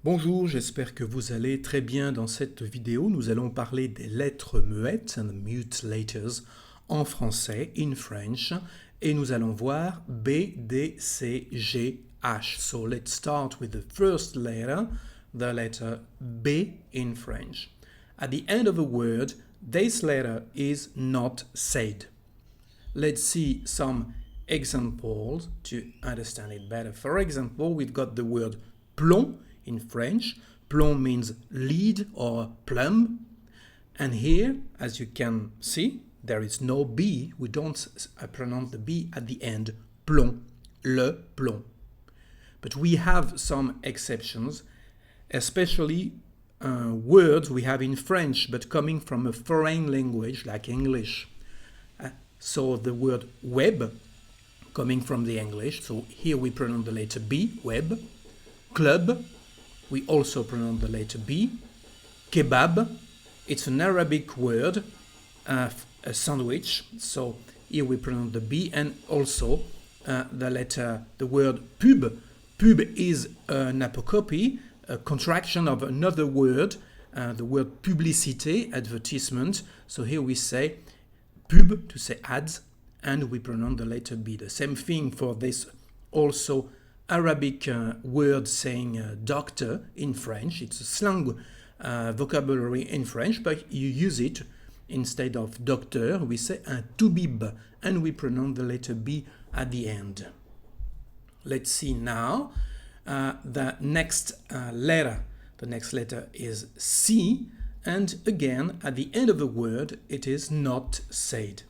Bonjour, j'espère que vous allez très bien. Dans cette vidéo, nous allons parler des lettres muettes, and mute letters, en français, in French, et nous allons voir B, D, C, G, H. So let's start with the first letter, the letter B in French. At the end of a word, this letter is not said. Let's see some examples to understand it better. For example, we've got the word plomb in French. Plomb means lead or plumb. And here, as you can see, there is no B. We don't pronounce the B at the end. Plomb, le plomb. But we have some exceptions, especially words we have in French, but coming from a foreign language like English. So the word web, coming from the English. So here we pronounce the letter B, web. Club, we also pronounce the letter B. Kebab, it's an Arabic word, a sandwich. So here we pronounce the B, and also the word pub. Pub is an apocopy, a contraction of another word, the word publicité, advertisement. So here we say pub to say ads, and we pronounce the letter B. The same thing for this also Arabic word saying doctor in French. It's a slang vocabulary in French, but you use it instead of doctor. We say un toubib, and we pronounce the letter B at the end. Let's see now the next letter. The next letter is C, and again, at the end of the word, it is not said.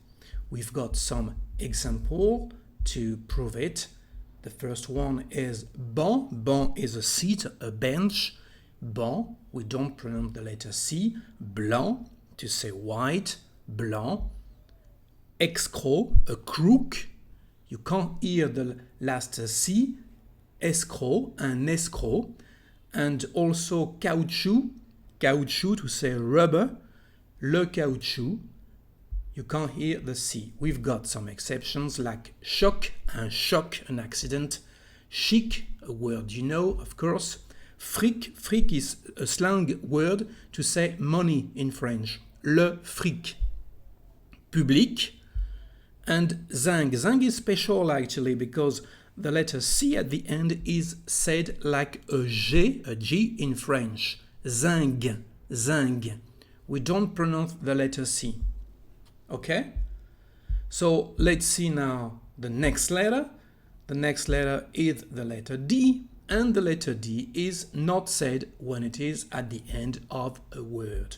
We've got some example to prove it. The first one is banc. Banc is a seat, a bench. Banc, we don't pronounce the letter C. Blanc, to say white, blanc. Escroc, a crook. You can't hear the last C. Escroc, un escroc. And also caoutchouc, caoutchouc to say rubber. Le caoutchouc. You can't hear the C. We've got some exceptions like choc, un choc, an accident. Chic, a word you know, of course. Fric, fric is a slang word to say money in French. Le fric. Public. And zing. Zing is special actually because the letter C at the end is said like a G in French. Zing, zing. We don't pronounce the letter C. Okay? So let's see now the next letter. The next letter is the letter D, and the letter D is not said when it is at the end of a word.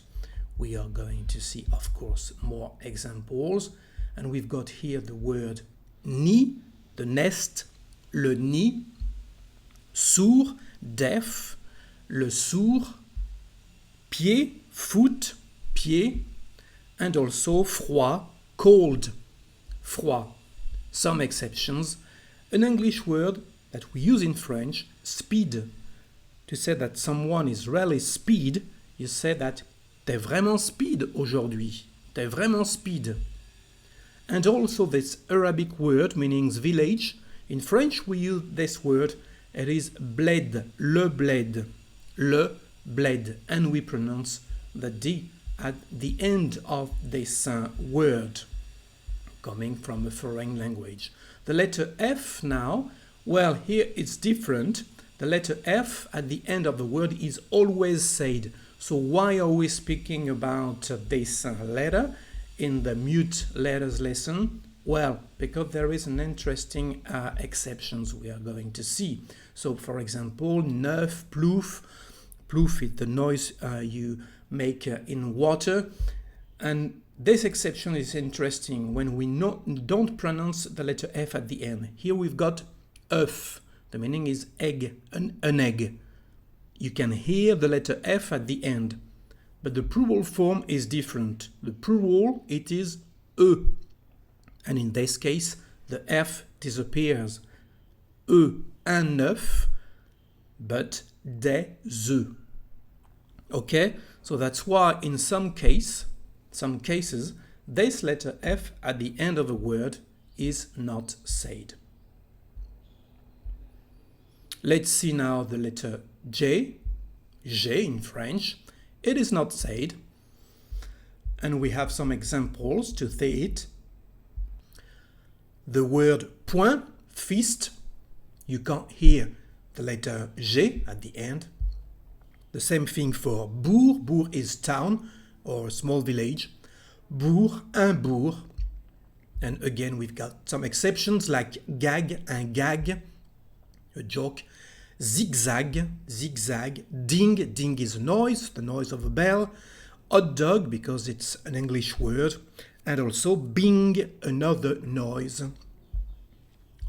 We are going to see, of course, more examples. And we've got here the word nid, the nest, le nid, sourd, deaf, le sourd, pied, foot, pied, and also froid, cold, froid. Some exceptions. An English word that we use in French, speed. To say that someone is really speed, you say that t'es vraiment speed aujourd'hui. T'es vraiment speed. And also this Arabic word meaning village. In French we use this word. It is bled, le bled, le bled. And we pronounce the D at the end of this word, coming from a foreign language. The letter F now, well, here it's different. The letter F at the end of the word is always said. So why are we speaking about this letter in the mute letters lesson? Well, because there is an interesting exceptions we are going to see. So, for example, neuf, plouf. Plouf is the noise you make in water. And this exception is interesting when we don't pronounce the letter F at the end. Here we've got œuf. The meaning is egg, an egg. You can hear the letter F at the end, but the plural form is different. The plural, it is E. And in this case, the F disappears. E, un œuf, but des œufs. Okay, so that's why in some cases some cases, this letter F at the end of a word is not said. Let's see now the letter J. J in French. It is not said. And we have some examples to say it. The word point, fist, you can't hear the letter G at the end. The same thing for bourg. Bourg is town or a small village. Bourg, un bourg. And again, we've got some exceptions like gag, un gag, a joke. Zigzag, zigzag. Ding, ding is a noise, the noise of a bell. Hot dog, because it's an English word. And also bing, another noise.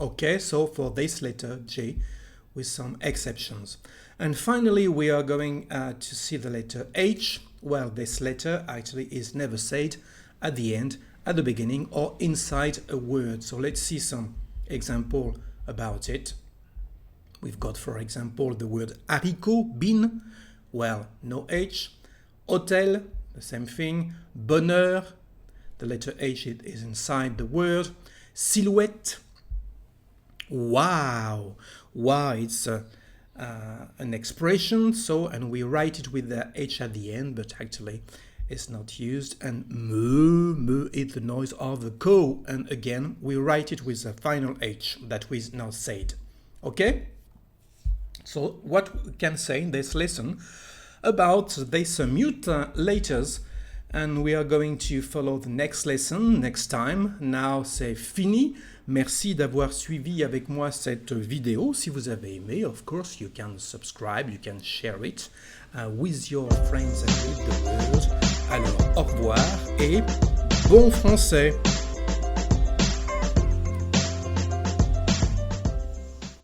Okay, so for this letter J, with some exceptions. And finally, we are going to see the letter H. Well, this letter actually is never said at the end, at the beginning, or inside a word. So let's see some example about it. We've got, for example, the word haricot, bean. Well, no H. Hotel, the same thing. Bonheur, the letter H is inside the word. Silhouette. Wow. Wow, it's an expression, so, and we write it with the H at the end, but actually it's not used. And moo, moo is the noise of a cow, and again we write it with a final H that we now said. Okay? So what we can say in this lesson about these mute letters, and we are going to follow the next lesson next time. Now c'est fini. Merci d'avoir suivi avec moi cette vidéo. Si vous avez aimé, of course, you can subscribe, you can share it with your friends and with the world. Alors, au revoir et bon français!